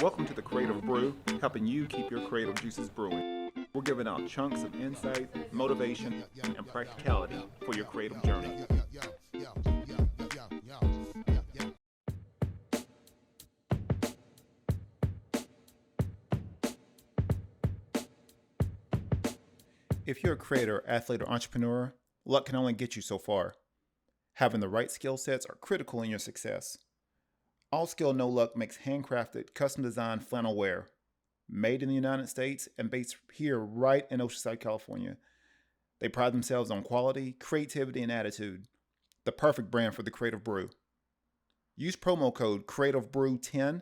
Welcome to the Creative Brew, helping you keep your creative juices brewing. We're giving out chunks of insight, motivation, and practicality for your creative journey. If you're a creator, athlete, or entrepreneur, luck can only get you so far. Having the right skill sets are critical in your success. All Skill No Luck makes handcrafted, custom-designed flannel wear, made in the United States and based here right in Oceanside, California. They pride themselves on quality, creativity, and attitude. The perfect brand for the Creative Brew. Use promo code CreativeBrew10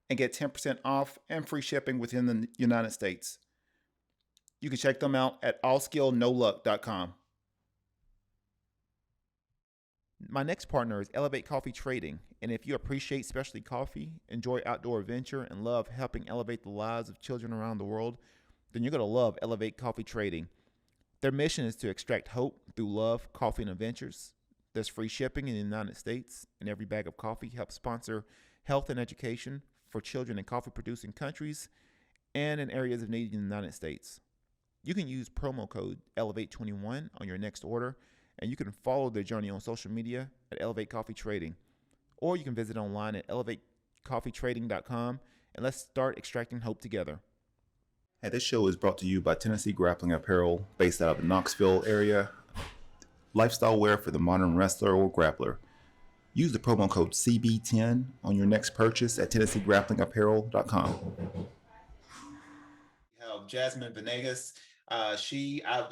and get 10% off and free shipping within the United States. You can check them out at allskillnoluck.com. My next partner is Elevate Coffee Trading, and if you appreciate specialty coffee, enjoy outdoor adventure, and love helping elevate the lives of children around the world, then you're going to love Elevate Coffee Trading. Their mission is to extract hope through love, coffee, and adventures. There's free shipping in the United States, and every bag of coffee helps sponsor health and education for children in coffee-producing countries and in areas of need in the United States. You can use promo code Elevate21 on your next order, and you can follow their journey on social media at Elevate Coffee Trading. Or you can visit online at elevatecoffeetrading.com, and let's start extracting hope together. And this show is brought to you by Tennessee Grappling Apparel, based out of the Knoxville area. Lifestyle wear for the modern wrestler or grappler. Use the promo code CB10 on your next purchase at TennesseeGrapplingApparel.com. We have Jasmine Venegas. I've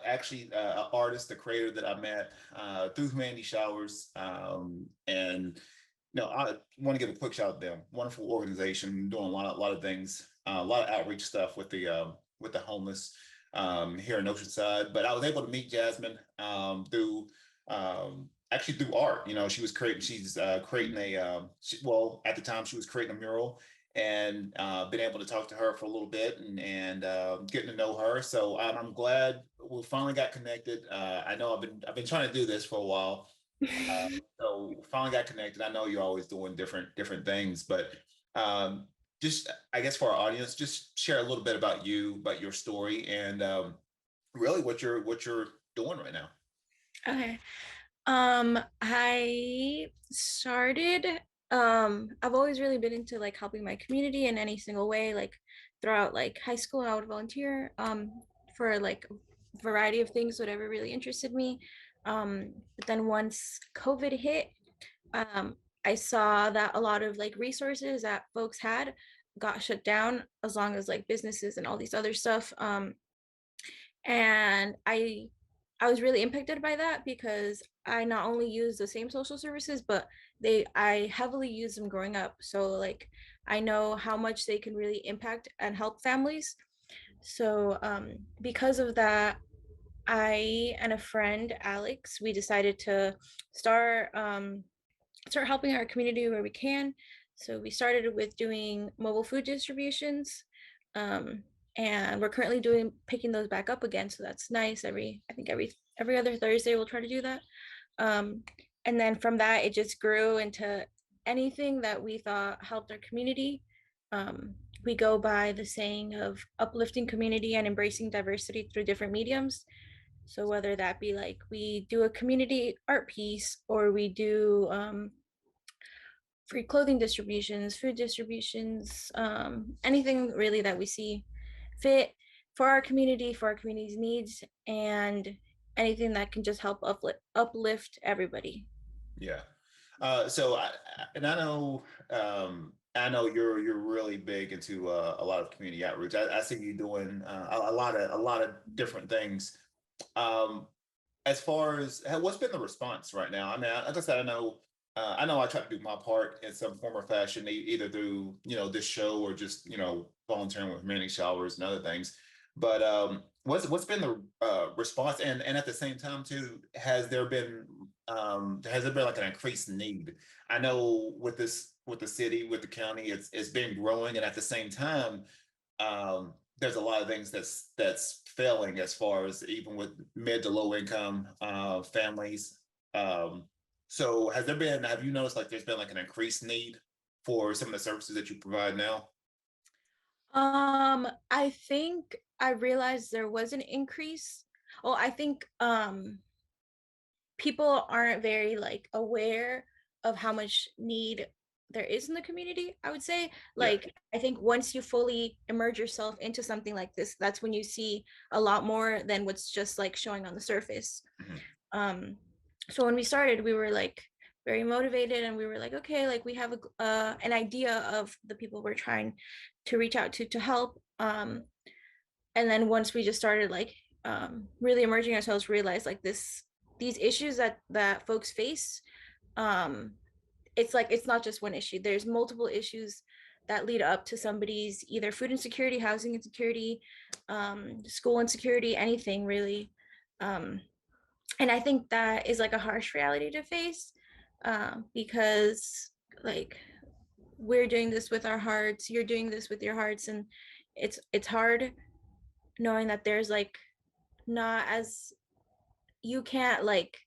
actually an artist, a creator that I met through Humanity Showers, and I want to give a quick shout out to them. Wonderful organization, doing a lot of things, a lot of outreach stuff with the homeless here in Oceanside. But I was able to meet Jasmine through art. She's creating at the time she was creating a mural. And been able to talk to her for a little bit and getting to know her. So I'm glad we finally got connected. I know I've been trying to do this for a while. So finally got connected. I know you're always doing different things, but just I guess for our audience, just share a little bit about you, about your story, and really what you're doing right now. Okay. I started, I've always really been into like helping my community in any single way. Like throughout like high school, I would volunteer for like a variety of things, whatever really interested me. But then once COVID hit, I saw that a lot of like resources that folks had got shut down, as long as like businesses and all these other stuff. And I was really impacted by that because I not only use the same social services, but I heavily use them growing up. So like I know how much they can really impact and help families. So because of that, I and a friend, Alex, we decided to start start helping our community where we can. So we started with doing mobile food distributions. Um, and we're currently picking those back up again. So that's nice. I think every other Thursday we'll try to do that. Um, and then from that, it just grew into anything that we thought helped our community. Um, we go by the saying of uplifting community and embracing diversity through different mediums. So whether that be like we do a community art piece, or we do free clothing distributions, food distributions, anything really that we see fit for our community, for our community's needs, and anything that can just help uplift everybody. Yeah. I know you're really big into a lot of community outreach. I see you doing a lot of different things. As far as what's been the response right now? I mean, like I said, I know I try to do my part in some form or fashion, either through this show or just volunteering with Humanity Showers and other things. But what's been the response? And at the same time too, has there been like an increased need? I know with the city, with the county, it's been growing, and at the same time, there's a lot of things that's failing as far as even with mid to low income families. So have you noticed like there's been like an increased need for some of the services that you provide now? I think I realized there was an increase. Oh, I think people aren't very like aware of how much need there is in the community, I would say. Yeah. Like, I think once you fully immerse yourself into something like this, that's when you see a lot more than what's just like showing on the surface. Mhm. um so when we started, we were like very motivated, and we were like, okay, like we have an idea of the people we're trying to reach out to help. And then once we just started like really immersing ourselves, realized like these issues that folks face. um it's like it's not just one issue, there's multiple issues that lead up to somebody's either food insecurity, housing insecurity, school insecurity, anything really. um and I think that is like a harsh reality to face, because like we're doing this with our hearts, you're doing this with your hearts, and it's hard knowing that there's like not as you can't like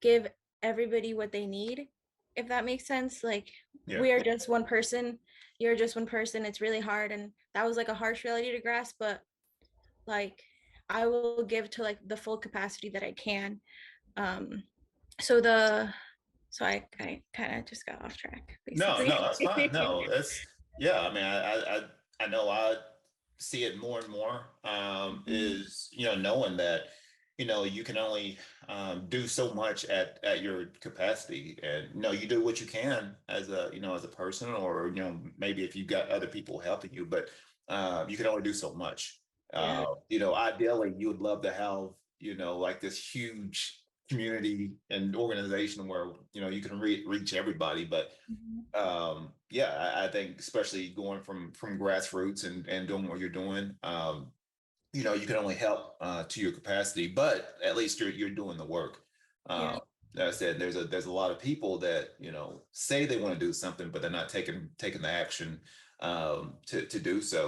give everybody what they need, if that makes sense. Like Yeah. we are just one person, you're just one person. It's really hard, and that was like a harsh reality to grasp, but like I will give to like the full capacity that I can. um so the so I kind of just got off track No, no, basically. that's fine. No, that's yeah. I mean, I know I see it more and more. Is knowing that you can only do so much at your capacity, and you do what you can as a as a person, or maybe if you've got other people helping you, but you can only do so much. Yeah. Ideally, you would love to have like this huge community and organization where you can reach everybody, but Mhm. yeah, I think especially going from grassroots and doing what you're doing, you can only help to your capacity, but at least you're doing the work. Yeah. um as I said, there's a lot of people that say they want to do something, but they're not taking the action to do so.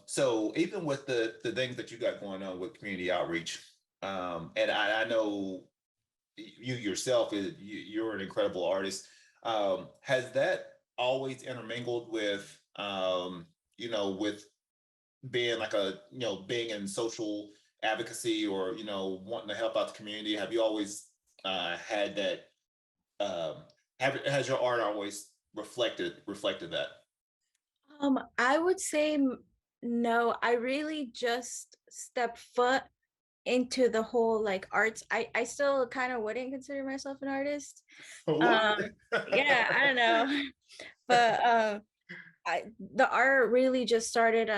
So even with the things that you got going on with community outreach, and I know you yourself you're an incredible artist. Has that always intermingled with with being like a being in social advocacy, or wanting to help out the community? Have you always had that? um has your art always reflected that? I would say no. I really just stepped foot into the whole like arts. I still kind of wouldn't consider myself an artist. What? Um, yeah, I don't know, but I the art really just started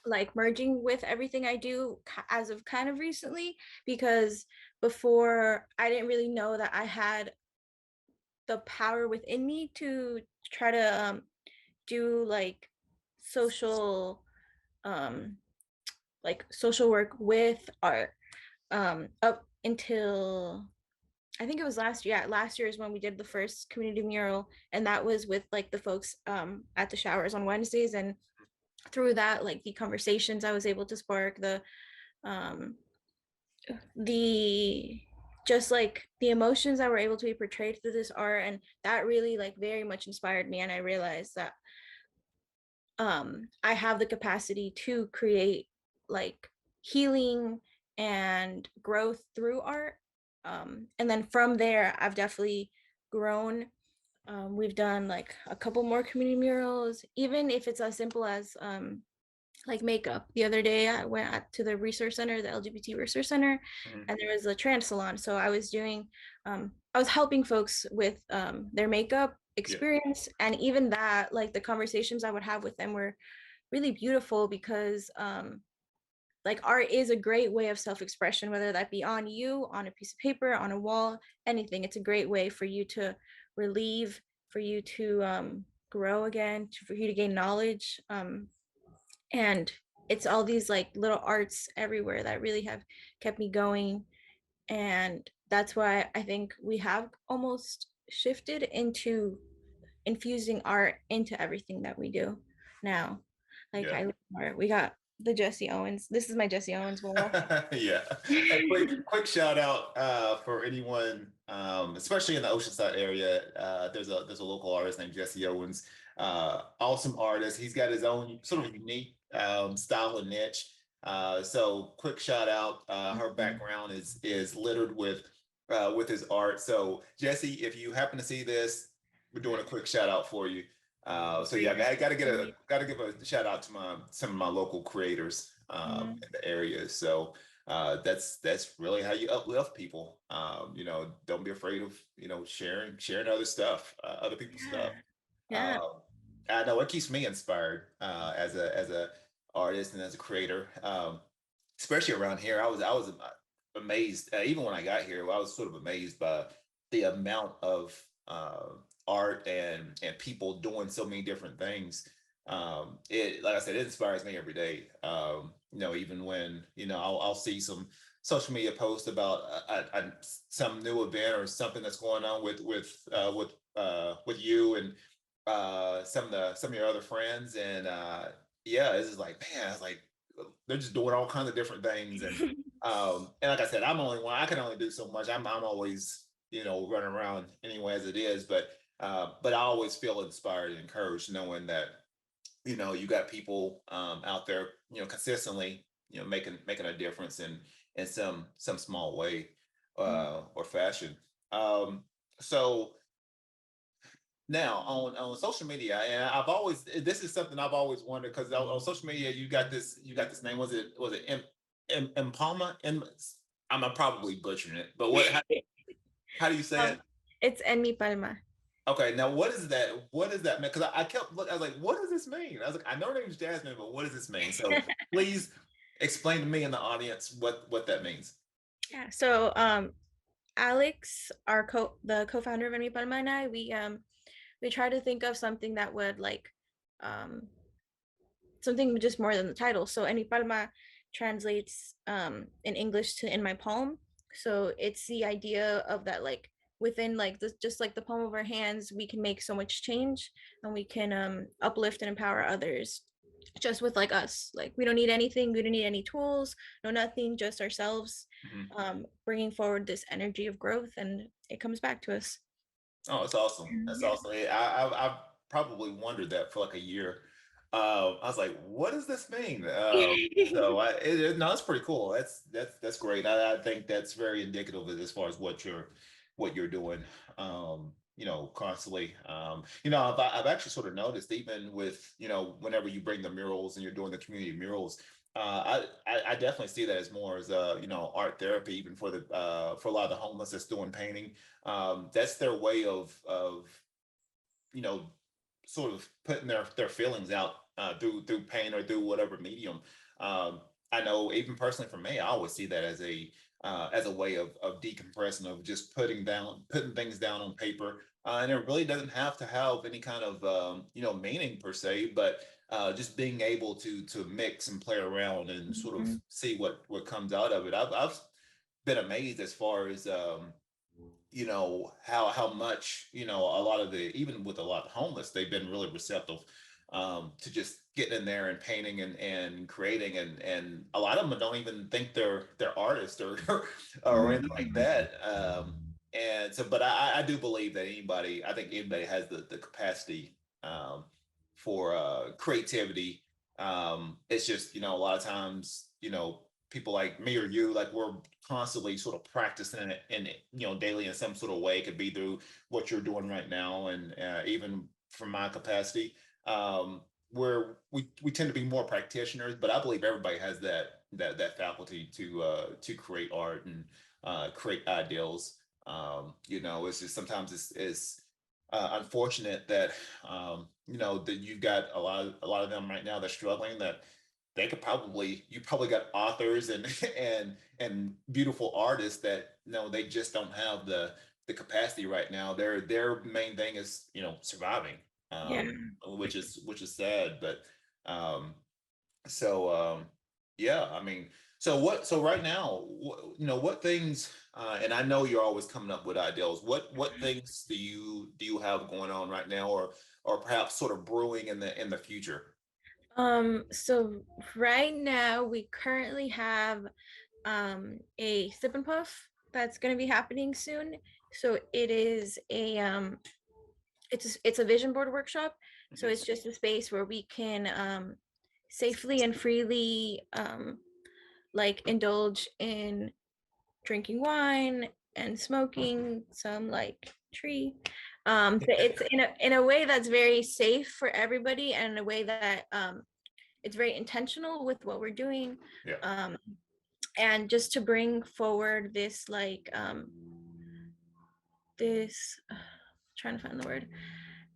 like merging with everything I do as of kind of recently, because before I didn't really know that I had the power within me to try to do social um social work with art, up until I think it was last year. Yeah, last year is when we did the first community mural, and that was with like the folks at the showers on Wednesdays. And through that, like the conversations I was able to spark, um the just like the emotions that were able to be portrayed through this art, and that really like very much inspired me. And I realized that I have the capacity to create like healing and growth through art. And then from there, I've definitely grown. We've done like a couple more community murals, even if it's as simple as like makeup. The other day, I went to the resource center, the LGBT resource center, Mhm. and there was a trans salon. So I was doing, I was helping folks with their makeup Yeah. experience, and even that, like the conversations I would have with them were really beautiful, because like art is a great way of self-expression, whether that be on you, on a piece of paper, on a wall, anything. It's a great way for you to relieve, for you to grow again, for you to gain knowledge. And it's all these like little arts everywhere that really have kept me going. And that's why I think we have almost shifted into infusing art into everything that we do now. Like Yeah. I we got the Jesse Owens, this is my Jesse Owens wall. Yeah. A quick shout out for anyone, especially in the Oceanside area. There's a local artist named Jesse Owens. Awesome artist. He's got his own sort of unique style and niche. So quick shout out. Her Mhm. background is littered with his art. So Jesse, if you happen to see this, we're doing a quick shout out for you. So yeah, I got to get a got to give a shout out to my some of my local creators Mhm. in the area. So that's really how you uplift people. Don't be afraid of sharing other stuff, other people's stuff. Yeah. Yeah. Um, I know it keeps me inspired as a artist and as a creator, especially around here. I was amazed even when I got here. I was sort of amazed by the amount of art and people doing so many different things. It like I said, it inspires me every day. Even when I'll see some social media posts about some new event or something that's going on with you and some of your other friends, and yeah, it's just like, man, it's like they're just doing all kinds of different things, and like I said, I'm only one. I can only do so much. I'm always running around anyway as it is, but I always feel inspired and encouraged knowing that you got people out there consistently making a difference in some small way or fashion. Um, so now on social media, and I've always this is something I've always wondered because on social media you got this name. Was it Impalma? I'm probably butchering it, but how do you say it? um, it's Enmipalma. Okay, now what is that? What does that mean? Because I kept looking, I was like, what does this mean? I was like, I know her name's Jasmine, but what does this mean? So please explain to me and the audience what that means. Yeah. So Alex, the co-founder of Enmipalma, and I, we try to think of something that would like um something just more than the title. So Enmipalma translates in English to in my palm. So it's the idea of that like within like this just like the palm of our hands, we can make so much change and we can uplift and empower others just with like us. Like we don't need anything, we don't need any tools, no nothing, just ourselves Mhm. bringing forward this energy of growth and it comes back to us. Oh, it's awesome. That's Yeah. awesome. I've probably wondered that for like a year. I was like, what does this mean? No, it's pretty cool. That's great. I think that's very indicative as far as what you're doing. Constantly. I've actually sort of noticed even with whenever you bring the murals and you're doing the community murals. I definitely see that as more as art therapy even for a lot of the homeless that's doing painting. That's their way of you know sort of putting their feelings out through pain or through whatever medium. um, I know even personally for me, I always see that as a way of decompressing, of just putting things down on paper, and it really doesn't have to have any kind of meaning per se, but just being able to mix and play around and sort of Mhm. see what comes out of it. I've been amazed as far as how much a lot of the even with a lot of homeless, they've been really receptive to just getting in there and painting and creating, and a lot of them don't even think they're artists or or anything like Mhm. that. And so, but I do believe that I think anybody has the capacity for creativity. It's just a lot of times people like me or you, like we're constantly sort of practicing it in daily in some sort of way. It could be through what you're doing right now, and even from my capacity, where we tend to be more practitioners. But I believe everybody has that faculty to create art and create ideals. It's just sometimes it's unfortunate that that you've got a lot of them right now that's struggling, that you probably got authors and and beautiful artists that they just don't have the capacity right now. Their main thing is surviving, Yeah. which is sad. But um so yeah, I mean, so right now, what things, and I know you're always coming up with ideals. What things do you have going on right now, or perhaps sort of brewing in the future? So right now we currently have a sip and puff that's going to be happening soon. So it is a it's a vision board workshop. So it's just a space where we can safely and freely like indulge in drinking wine and smoking some like tree. But it's in a way that's very safe for everybody, and in a way that it's very intentional with what we're doing. Yeah. And just to bring forward this like this trying to find the word,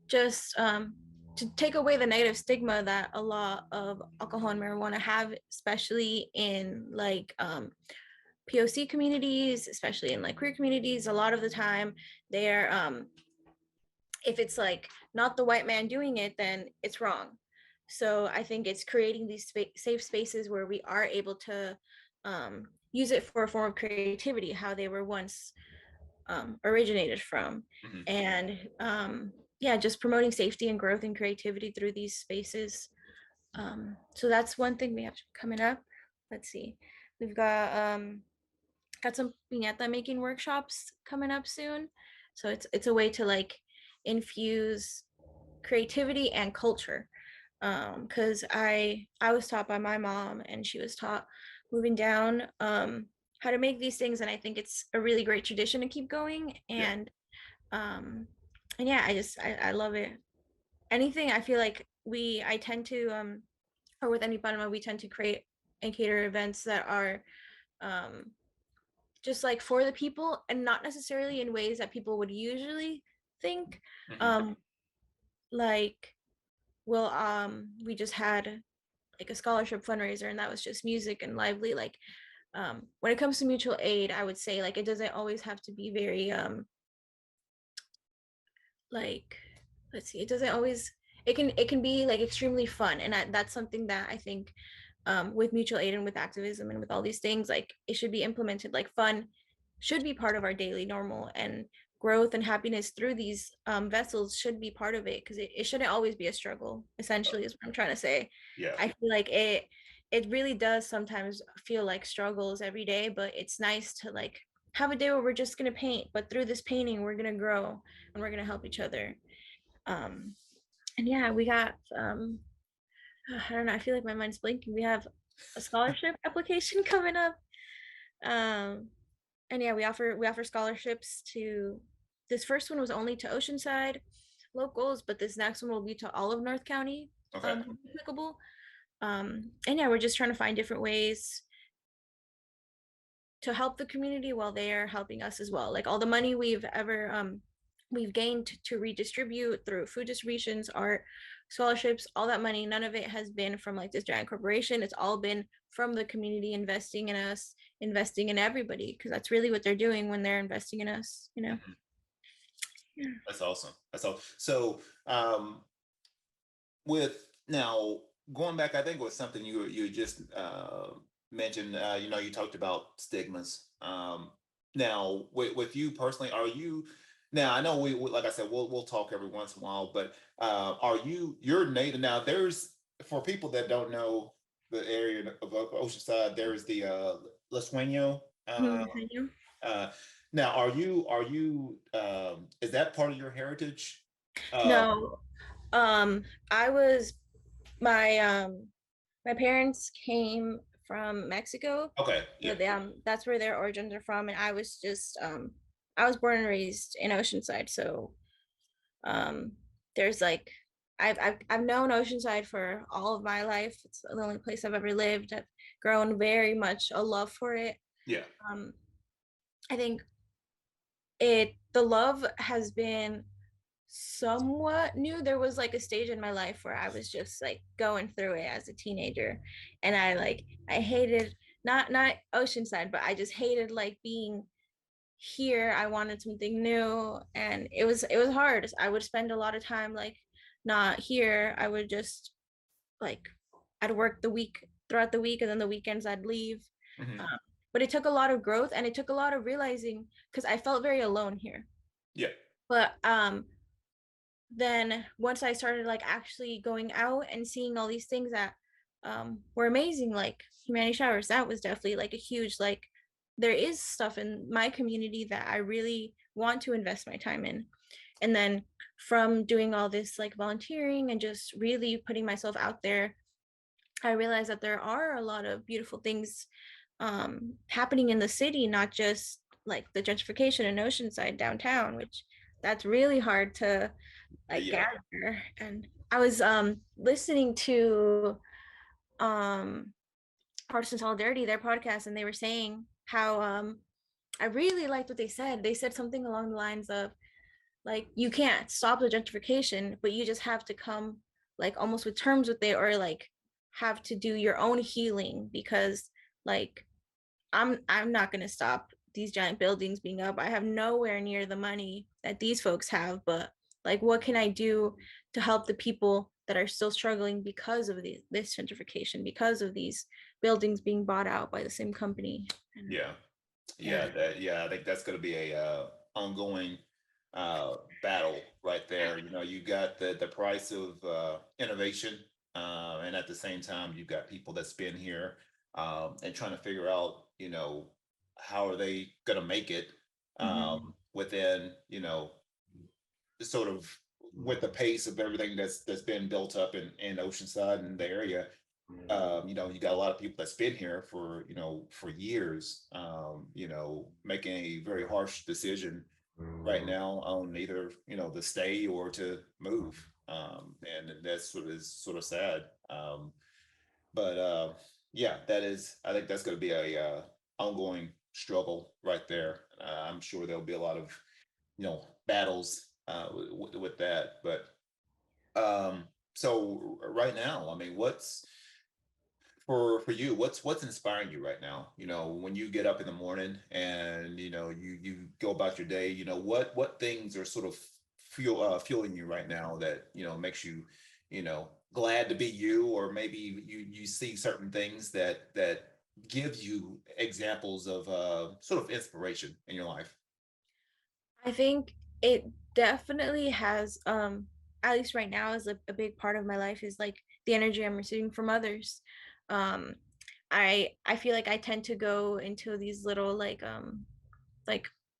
just to take away the negative stigma that a lot of alcohol and marijuana have, especially in like POC communities, especially in like queer communities. A lot of the time they're if it's like not the white man doing it, then it's wrong. So I think it's creating these safe spaces where we are able to use it for a form of creativity, how they were once originated from. And yeah, just promoting safety and growth and creativity through these spaces. So that's one thing we have coming up. Let's see, we've got some piñata making workshops coming up soon. So it's a way to like infuse creativity and culture. Because I was taught by my mom, and she was taught moving down how to make these things, and I think it's a really great tradition to keep going. And yeah, I love it. Anything I feel like I tend to or with Enmipalma, we tend to create and cater events that are um just like for the people, and not necessarily in ways that people would usually think. um like well we just had like a scholarship fundraiser, and that was just music and lively. Like when it comes to mutual aid, I would say like it doesn't always have to be very like let's see, it doesn't always, it can be like extremely fun. And that's something that I think with mutual aid and with activism and with all these things, like it should be implemented. Like fun should be part of our daily normal, and growth and happiness through these vessels should be part of it, because it shouldn't always be a struggle, essentially, is what I'm trying to say. Yeah. I feel like it really does sometimes feel like struggles every day, but it's nice to like have a day where we're just going to paint, but through this painting we're going to grow and we're going to help each other. um and yeah, we got I don't know, I feel like my mind's blinking. We have a scholarship application coming up. And yeah, we offer scholarships to, this first one was only to Oceanside locals, but this next one will be to all of North County. Okay. Applicable. And yeah, we're just trying to find different ways to help the community while they are helping us as well. Like all the money we've gained to redistribute through food distributions, art, scholarships, all that money, none of it has been from like this giant corporation. It's all been from the community investing in us, investing in everybody, because that's really what they're doing when they're investing in us, you know. Yeah. That's awesome. That's all. So, with now going back, I think it was something you just mentioned. You talked about stigmas. Now, with you personally, are you? Now, I know like I said, we'll talk every once in a while, but are you're native now? There's, for people that don't know the area of Oceanside, there's the La Sueño. Uh, Now, is that part of your heritage? No, I was my parents came from Mexico. Okay, yeah. That's where their origins are from, and I was born and raised in Oceanside. So there's like I've known Oceanside for all of my life. It's the only place I've ever lived. I've grown very much a love for it. Yeah. I think the love has been somewhat new. There was like a stage in my life where I was just like going through it as a teenager, and I hated not Oceanside, but I just hated like being here. I wanted something new, and it was hard. I would spend a lot of time like not here. I would just like I'd work throughout the week, and then the weekends I'd leave. Um, but it took a lot of growth, and it took a lot of realizing, because I felt very alone here. Yeah. But then once I started like actually going out and seeing all these things that were amazing, like humanity showers, that was definitely like a huge, like there is stuff in my community that I really want to invest my time in. And then from doing all this like volunteering and just really putting myself out there, I realized that there are a lot of beautiful things happening in the city, not just like the gentrification in Oceanside downtown, which that's really hard to like Yeah. gather. And I was listening to um Artists in Solidarity, their podcast, and they were saying how I really liked what they said. They said something along the lines of like you can't stop the gentrification, but you just have to come like almost with terms with it, or like have to do your own healing, because like I'm not going to stop these giant buildings being up. I have nowhere near the money that these folks have, but like what can I do to help the people that are still struggling because of this gentrification, because of these buildings being bought out by the same company. And Yeah. yeah. Yeah, I think that's going to be a ongoing battle right there. You know, you got the price of innovation, and at the same time, you've got people that's been here and trying to figure out, you know, how are they going to make it Mm-hmm. within, you know, sort of with the pace of everything that's been built up in Oceanside and the area. You know, you got a lot of people that's been here for, you know, for years, you know, making a very harsh decision right now on either, you know, to stay or to move. And that's sort of sad. But yeah, that is, I think that's going to be a ongoing struggle right there. I'm sure there'll be a lot of, you know, battles with that. But so right now, I mean, what's for you, what's inspiring you right now, you know, when you get up in the morning and you know you go about your day, you know, what things are sort of fueling you right now that, you know, makes you, you know, glad to be you, or maybe you see certain things that give you examples of sort of inspiration in your life. I think it definitely has, at least right now, is a big part of my life is like the energy I'm receiving from others. Um, I feel like I tend to go into these little like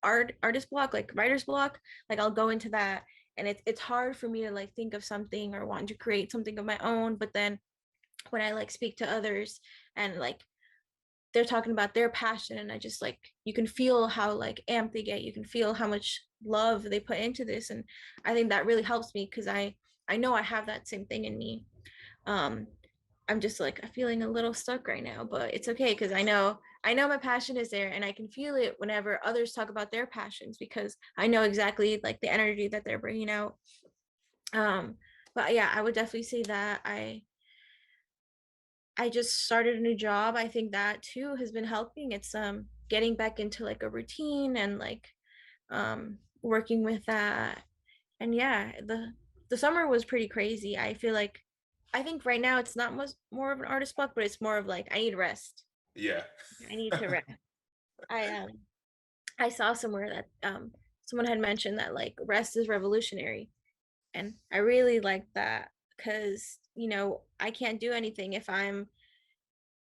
artist block, like writer's block. Like I'll go into that, and it's hard for me to like think of something or want to create something of my own. But then when I like speak to others and like they're talking about their passion, and I just like, you can feel how like amped they get, you can feel how much love they put into this, and I think that really helps me because I know I have that same thing in me. um I'm just like feeling a little stuck right now, but it's okay because I know my passion is there, and I can feel it whenever others talk about their passions because I know exactly like the energy that they're bringing out. um but yeah, I would definitely say that I just started a new job. I think that too has been helping. It's getting back into like a routine and like working with that. And yeah, the summer was pretty crazy. I feel like I think right now it's not much more of an artist block, but it's more of like I need rest. Yeah. I need to rest. I I saw somewhere that someone had mentioned that like rest is revolutionary, and I really like that because I can't do anything if I'm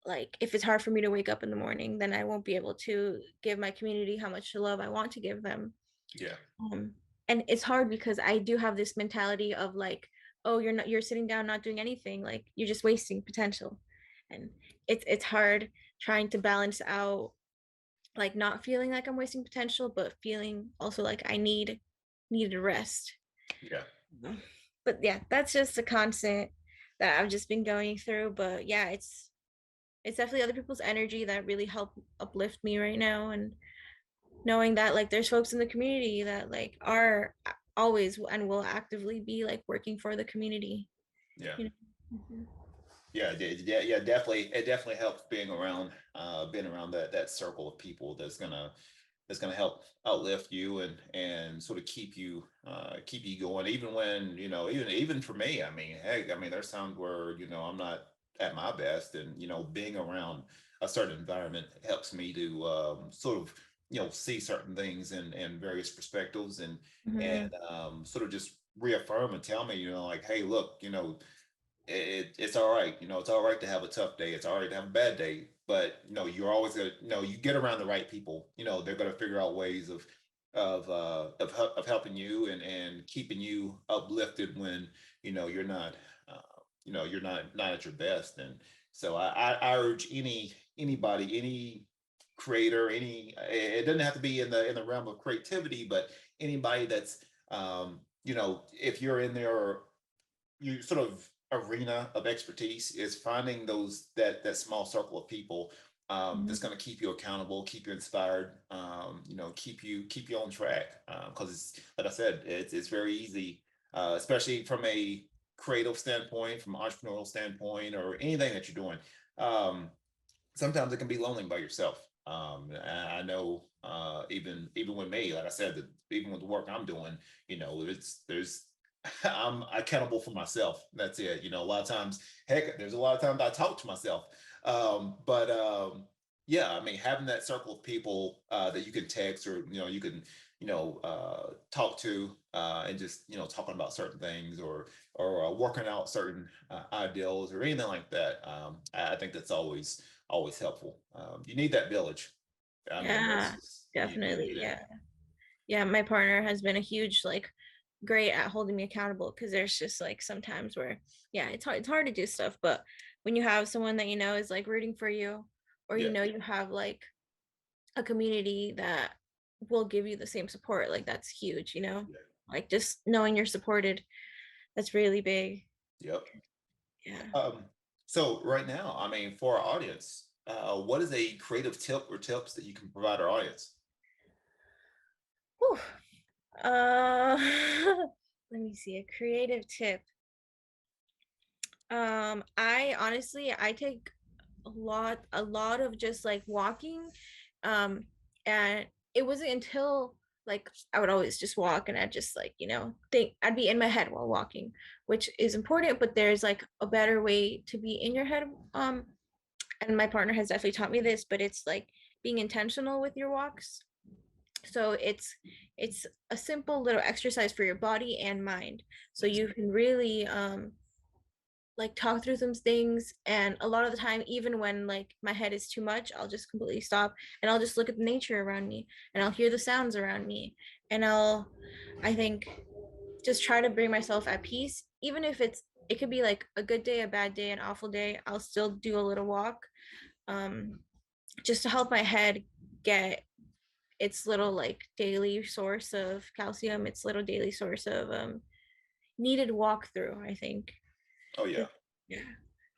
like, if it's hard for me to wake up in the morning, then I won't be able to give my community how much love I want to give them. Yeah. um and it's hard because I do have this mentality of like, oh, you're sitting down not doing anything, like you're just wasting potential. And it's hard trying to balance out like not feeling like I'm wasting potential, but feeling also like I need a rest. Yeah. But yeah, that's just a constant that I've just been going through. But yeah, it's definitely other people's energy that really help uplift me right now, and knowing that like there's folks in the community that like are always and will actively be like working for the community, Yeah. you know. Mhm. Yeah, definitely. It definitely helps being around that circle of people that's gonna help uplift you and sort of keep you going, even when, you know, even for me. I mean, heck, I mean, there's times where, you know, I'm not at my best, and you know, being around a certain environment helps me to sort of, you know, see certain things in various perspectives, and Mhm. sort of just reaffirm and tell me, you know, like, hey, look, you know, it's all right. You know, it's all right to have a tough day. It's all right to have a bad day. But you know, you're always gonna, you know, you get around the right people. You know, they're gonna figure out ways of of helping you and keeping you uplifted when you're not you're not at your best. And so I urge anybody, any creator, any, it doesn't have to be in the realm of creativity, but anybody that's if you're in there, you sort of arena of expertise, is finding those that small circle of people Mhm. that's going to keep you accountable, keep you inspired, keep you on track. Because it's like I said, it's very easy, especially from a creative standpoint, from an entrepreneurial standpoint, or anything that you're doing. Um, Sometimes it can be lonely by yourself. I know, even with me, like I said, that even with the work I'm doing, there's I'm accountable for myself. That's it. A lot of times, heck, there's a lot of times I talk to myself. But Yeah, I mean, having that circle of people that you can text, or you can talk to, and just talking about certain things, or working out certain ideals, or anything like that. I think that's always helpful. You need that village. I mean, that's Yeah, just you definitely. need it. Yeah. Yeah, my partner has been a huge like great at holding me accountable because there's just like sometimes where yeah, it's hard to do stuff, but when you have someone that you know is like rooting for you, or Yeah, you have like a community that will give you the same support, like that's huge. yeah, Like just knowing you're supported, that's really big. yep. Yeah. Um, so right now, I mean, for our audience, what is a creative tip or tips that you can provide our audience? Whew. Let me see, a creative tip. I honestly I take a lot of just like walking. Um, and it wasn't until like I would always just walk and I'd just like, think I'd be in my head while walking, which is important, but there's like a better way to be in your head. And my partner has definitely taught me this, but it's like being intentional with your walks. So it's a simple little exercise for your body and mind. So Nice. you can really like talk through some things, and a lot of the time even when like my head is too much, I'll just completely stop and I'll just look at the nature around me, and I'll hear the sounds around me, and I think just try to bring myself at peace, even if it could be like a good day, a bad day, an awful day, I'll still do a little walk, um just to help my head get its little like daily source of calcium, its little daily source of needed walkthrough, I think. Oh yeah, Yeah.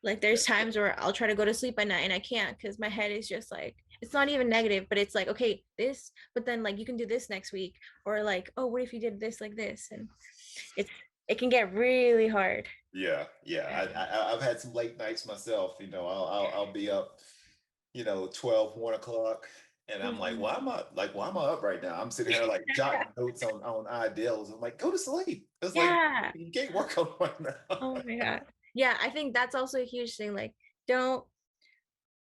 Like yeah, there's times where I'll try to go to sleep at night and I can't because my head is just like it's not even negative, but it's like, okay, this, but then like you can do this next week, or like, oh, what if you did this like this? And it's it can get really hard. yeah. I've had some late nights myself. I'll be up, 12, 1 o'clock. And I'm like, Mhm. why am I up right now? I'm sitting here like jotting notes on ideals. I'm like, go to sleep. It's like, Yeah. you can't work on right now. Oh my God. Yeah, I think that's also a huge thing. Like, don't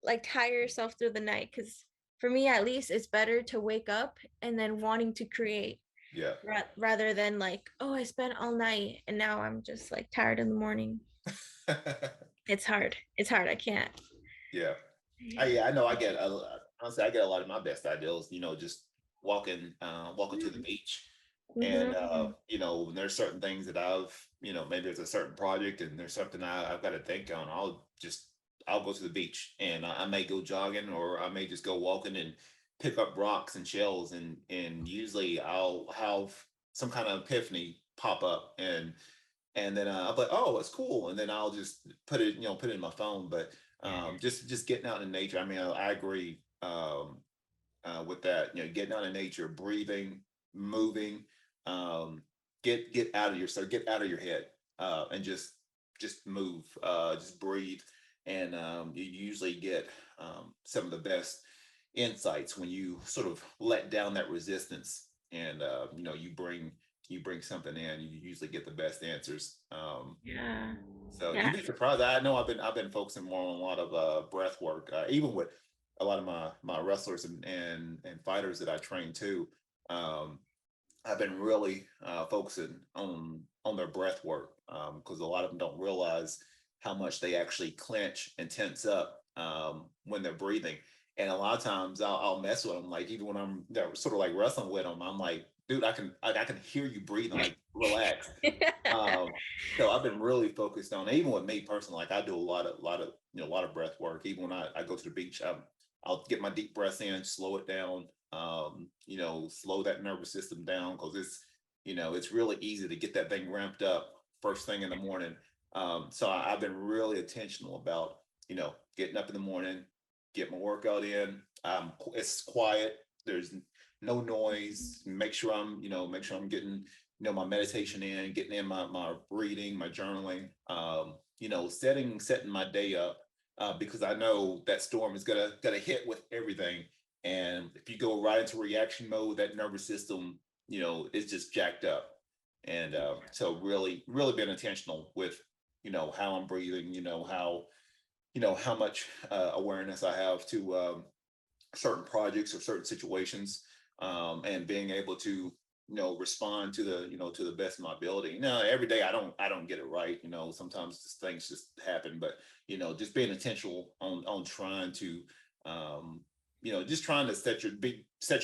like tire yourself through the night, because for me at least it's better to wake up and then wanting to create, Yeah. rather than like, oh, I spent all night and now I'm just like tired in the morning. It's hard, I can't. Yeah. Yeah, I know. Honestly, I get a lot of my best ideas, just walking to the beach. And Mm-hmm. when there's certain things that maybe there's a certain project and there's something I've got to think on, I'll go to the beach, and I may go jogging, or I may just go walking and pick up rocks and shells, and usually I'll have some kind of epiphany pop up, and then I'll be like, oh, it's cool, and then I'll just put it in my phone. But just getting out in nature. I mean, I agree with that. Getting out in nature, breathing, moving, um, get out of your so get out of your head, and just move, just breathe, and you usually get some of the best insights when you sort of let down that resistance, and you bring something in. You usually get the best answers. Yeah. So Yeah. you'd be surprised. I know I've been focusing more on a lot of breath work, even with a lot of my wrestlers and fighters that I train too. Um, I've been really focusing on their breath work, because a lot of them don't realize how much they actually clench and tense up when they're breathing. And a lot of times I'll mess with them. Like even when I'm sort of like wrestling with them, I'm like, dude, I can hear you breathing. Like relax. Um, so I've been really focused on, even with me personally, like I do a lot of breath work. Even when I go to the beach, I'll get my deep breaths in, slow it down, slow that nervous system down because it's really easy to get that thing ramped up first thing in the morning. So I've been really intentional about, getting up in the morning, get my workout in. It's quiet. There's no noise. Make sure I'm getting my meditation in, getting in my reading, my journaling, setting my day up, because I know that storm is gonna hit with everything. And if you go right into reaction mode, that nervous system, is just jacked up. And so really being intentional with, how I'm breathing, how much awareness I have to certain projects or certain situations, and being able to respond to the best of my ability. Now every day I don't get it right. Sometimes things just happen, but just being intentional on trying to just trying to set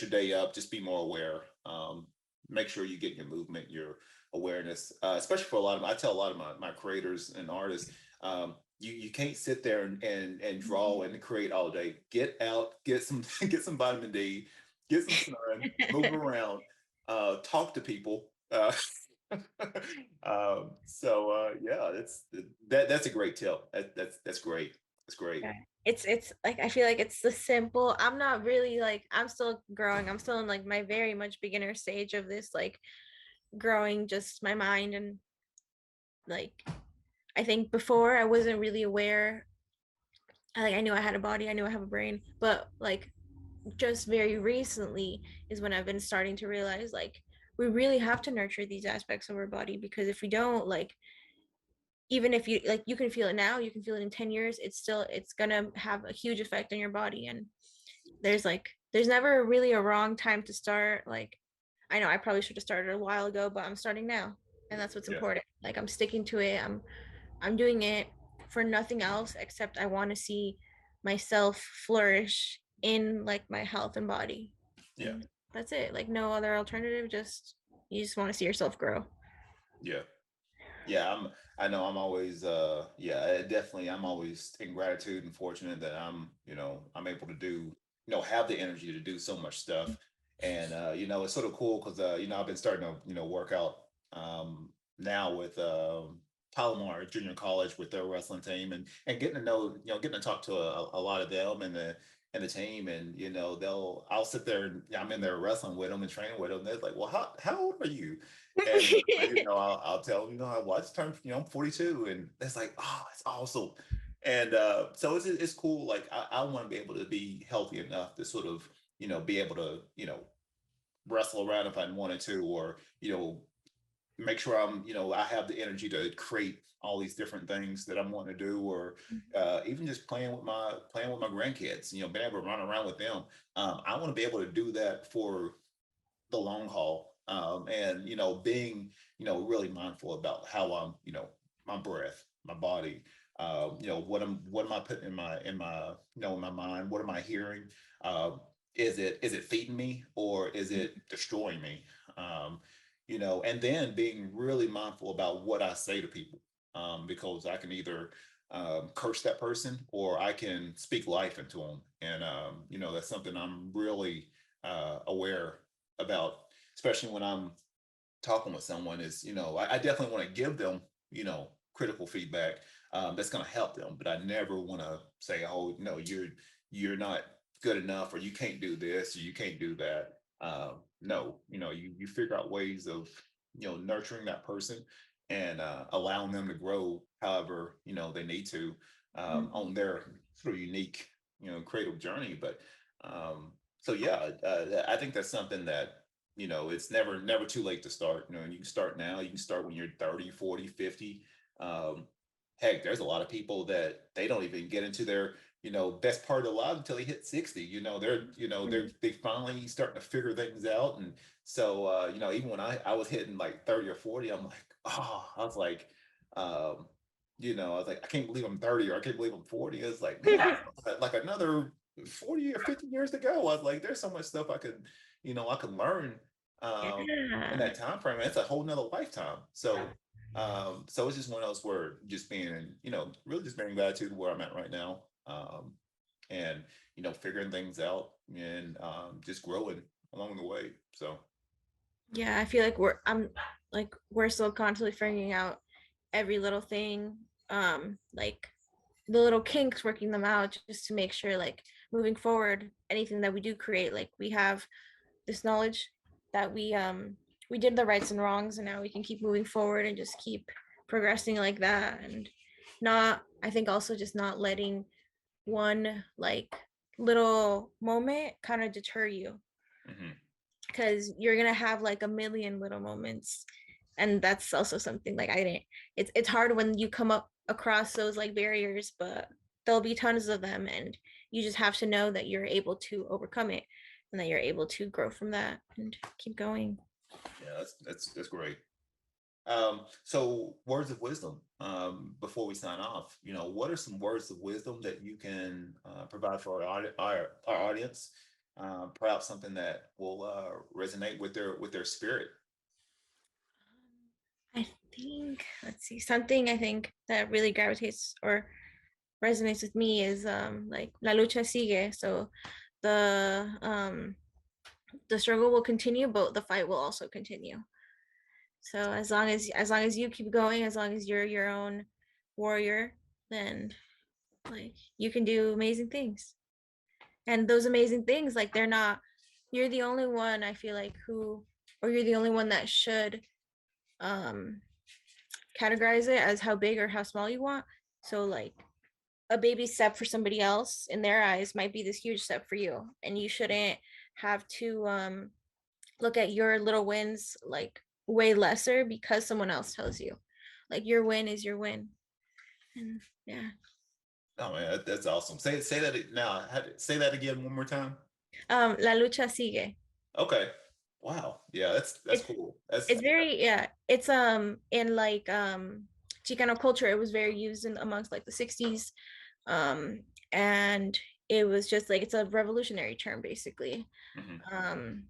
your day up, just be more aware. Make sure you get your movement, your awareness, especially for a lot of I tell a lot of my creators and artists, you can't sit there and draw and create all day. Get out, get some get some vitamin D, get some sun, move around, talk to people. Yeah, that's a great tip. That's great. That's great. Yeah. It's like I feel like it's the simple. I'm not really like I'm still growing. I'm still in like my very much beginner stage of this like growing just my mind and like I think before I wasn't really aware. Like I knew I had a body, I knew I have a brain, but like just very recently is when I've been starting to realize like we really have to nurture these aspects of our body because if we don't like even if you like you can feel it now, you can feel it in 10 years, it's gonna have a huge effect on your body. And there's never really a wrong time to start. Like I know I probably should have started a while ago, but I'm starting now. And that's what's Yeah, important. Like I'm sticking to it. I'm doing it for nothing else except I want to see myself flourish in like my health and body. yeah, And that's it. Like no other alternative, just you just want to see yourself grow. yeah. Yeah, I know I'm always yeah, definitely I'm always in gratitude and fortunate that I'm able to do, have the energy to do so much stuff. And it's sort of cool because I've been starting to, work out now with Palomar Junior College with their wrestling team, and getting to know, getting to talk to a lot of them and the team. And I'll sit there and I'm in there wrestling with them and training with them. They're like, well, how old are you? And I'll tell them, I watched turn, I'm 42, and it's like, oh, it's awesome. And so it's cool. Like I want to be able to be healthy enough to sort of, be able to, wrestle around if I wanted to, or make sure I have the energy to create all these different things that I'm wanting to do, or even just playing with my grandkids, being able to run around with them. I want to be able to do that for the long haul, and being really mindful about how I'm, my breath, my body, what am I putting in my mind, what am I hearing, is it feeding me or is it destroying me, and then being really mindful about what I say to people, because I can either curse that person or I can speak life into them. And that's something I'm really aware about, especially when I'm talking with someone. Is I definitely want to give them critical feedback, that's going to help them, but I never want to say, oh no, you're not good enough, or you can't do this, or you can't do that. No, you figure out ways of nurturing that person and allowing them to grow however they need to, on their sort of unique creative journey. But so yeah, I think that's something that it's never too late to start. And you can start now. You can start when you're 30, 40, 50. um Heck, there's a lot of people that they don't even get into their best part of their life until they hit 60. They finally starting to figure things out. And so even when I was hitting like 30 or 40, I'm like, oh, I was like, I was like, I can't believe I'm 30, or I can't believe I'm 40. It's like, man, like another 40 or 50 years ago. I was like, there's so much stuff I could, I could learn in Yeah. that time frame. It's a whole nother lifetime. So it's just one of those where just being, really just being gratitude where I'm at right now. And figuring things out and just growing along the way. So Yeah, I feel like we're still constantly figuring out every little thing, like the little kinks, working them out just to make sure like moving forward, anything that we do create, like we have this knowledge that we did the rights and wrongs, and now we can keep moving forward and just keep progressing like that. And not, I think also just not letting one like little moment kind of deter you, mhm. because you're gonna have like a million little moments. And that's also something like I didn't, it's hard when you come up across those like barriers, but there'll be tons of them, and you just have to know that you're able to overcome it, and that you're able to grow from that and keep going. Yeah, that's great. So words of wisdom. Before we sign off, what are some words of wisdom that you can provide for our audience? Perhaps something that will resonate with their spirit. I think, let's see, something I think that really gravitates or resonates with me is like la lucha sigue. So the the struggle will continue, but the fight will also continue. So as long as you keep going, as long as you're your own warrior, then like you can do amazing things. And those amazing things, like they're not, you're the only one, I feel like, who, or you're the only one that should um categorize it as how big or how small you want. So like a baby step for somebody else in their eyes might be this huge step for you, and you shouldn't have to look at your little wins like way lesser because someone else tells you. Like your win is your win. And yeah. Oh man, that's awesome. Say that now. Say that again one more time. La lucha sigue. Okay. Wow. Yeah, that's It's cool. That's it's very, yeah. It's in like Chicano culture. It was very used in amongst like the 60s. And it was just like it's a revolutionary term basically. mhm. Um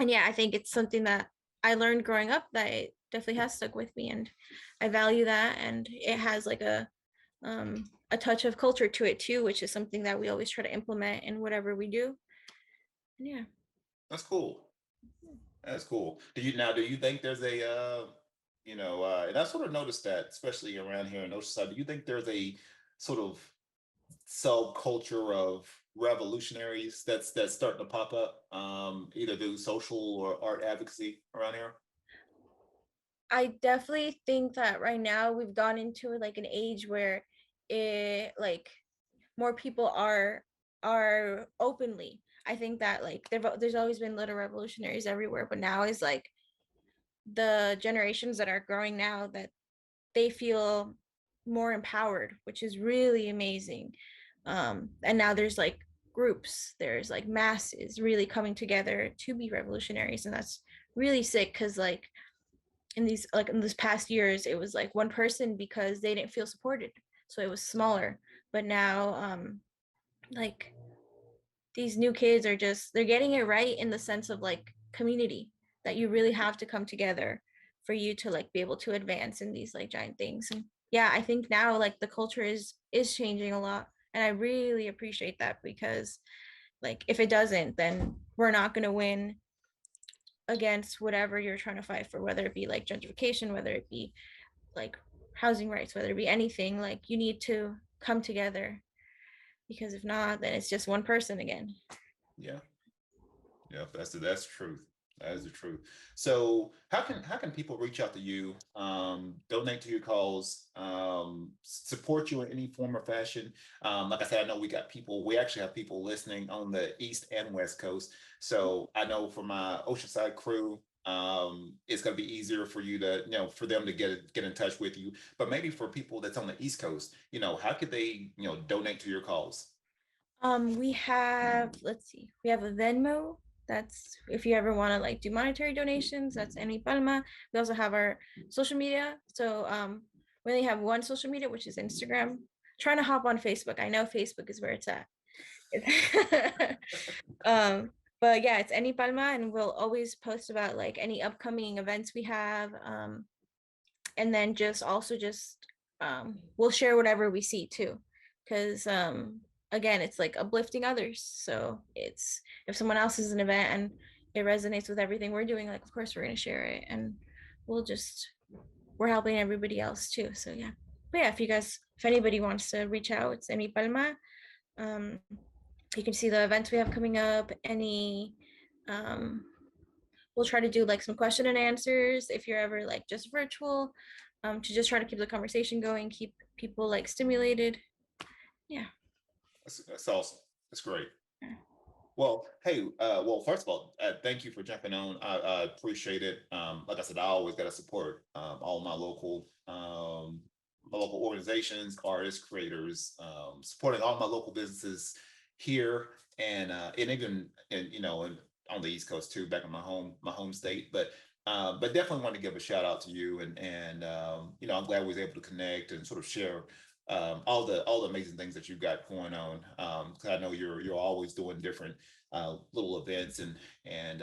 and yeah, I think it's something that I learned growing up that it definitely has stuck with me, and I value that, and it has like a touch of culture to it too, which is something that we always try to implement in whatever we do. And yeah. That's cool. That's cool. Do you think there's a and I sort of noticed that, especially around here in Oceanside, do you think there's a sort of subculture of revolutionaries that's starting to pop up, either through social or art advocacy around here? I definitely think that right now we've gone into like an age where it like more people are openly. I think that like there's always been little revolutionaries everywhere, but now is like the generations that are growing now that they feel more empowered, which is really amazing. And now there's like groups, there's like masses really coming together to be revolutionaries, and that's really sick because like in this past years it was like one person because they didn't feel supported, so it was smaller. But now like these new kids are just, they're getting it right in the sense of like community, that you really have to come together for you to like be able to advance in these like giant things. And yeah, I think now like the culture is changing a lot, and I really appreciate that, because like if it doesn't, then we're not going to win against whatever you're trying to fight for, whether it be like gentrification, whether it be like housing rights, whether it be anything. Like you need to come together, because if not, then it's just one person again. Yeah. Yeah, that's the truth. That is the truth. So how can people reach out to you, donate to your cause, support you in any form or fashion? Like I said, I know we actually have people listening on the East and West Coast. So I know for my Oceanside crew, it's gonna be easier for you to, for them to get in touch with you. But maybe for people that's on the East Coast, how could they, donate to your cause? We have, let's see, we have a Venmo. That's if you ever want to like do monetary donations. That's Enmipalma. We also have our social media. So we only have one social media, which is Instagram. Trying to hop on Facebook. I know Facebook is where it's at. um, but yeah, it's Enmipalma, and we'll always post about like any upcoming events we have. And then we'll share whatever we see too, because again, it's like uplifting others. So it's, if someone else is an event and it resonates with everything we're doing, like of course we're gonna share it, and we'll just, we're helping everybody else too. So yeah. But yeah, if anybody wants to reach out, it's Enmipalma. um you can see the events we have coming up, any um we'll try to do like some question and answers if you're ever like just virtual, to just try to keep the conversation going, keep people like stimulated. Yeah. That's awesome. That's great. Well, hey, well, first of all, thank you for jumping on. I appreciate it. Like I said, I always got to support all my local organizations, artists, creators, supporting all my local businesses here and even and and on the East Coast too, back in my home state. But definitely want to give a shout out to you and I'm glad we was able to connect and sort of share all the amazing things that you've got going on. Because I know you're always doing different little events and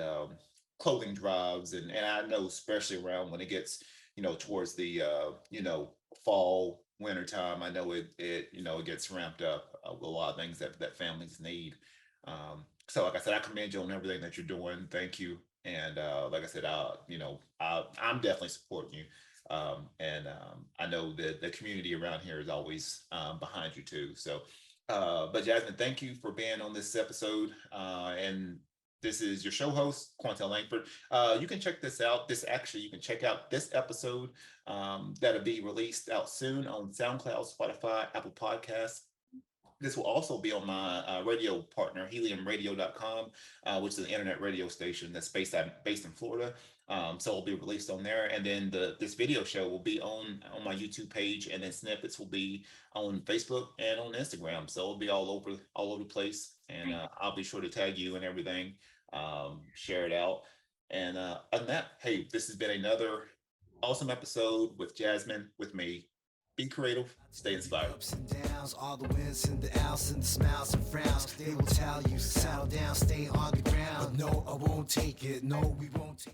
clothing drives, and I know especially around when it gets towards the fall winter time. I know it gets ramped up with a lot of things that families need. So like I said, I commend you on everything that you're doing. Thank you. And like I said, I'm definitely supporting you. And I know that the community around here is always behind you too. So, but Jasmine, thank you for being on this episode. And this is your show host, Quantel Langford. You can check this out. You can check out this episode that'll be released out soon on SoundCloud, Spotify, Apple Podcasts. This will also be on my radio partner, heliumradio.com, which is an internet radio station that's based in Florida. So it'll be released on there. And then this video show will be on my YouTube page, and then snippets will be on Facebook and on Instagram. So it'll be all over the place. And I'll be sure to tag you and everything, share it out. And other than that, hey, this has been another awesome episode with Jasmine, with me. Be creative, stay inspired. Ups and downs, all the wins and the outs and the smiles and frowns. They will tell you, settle down, stay on the ground. But no, I won't take it. No, we won't take it.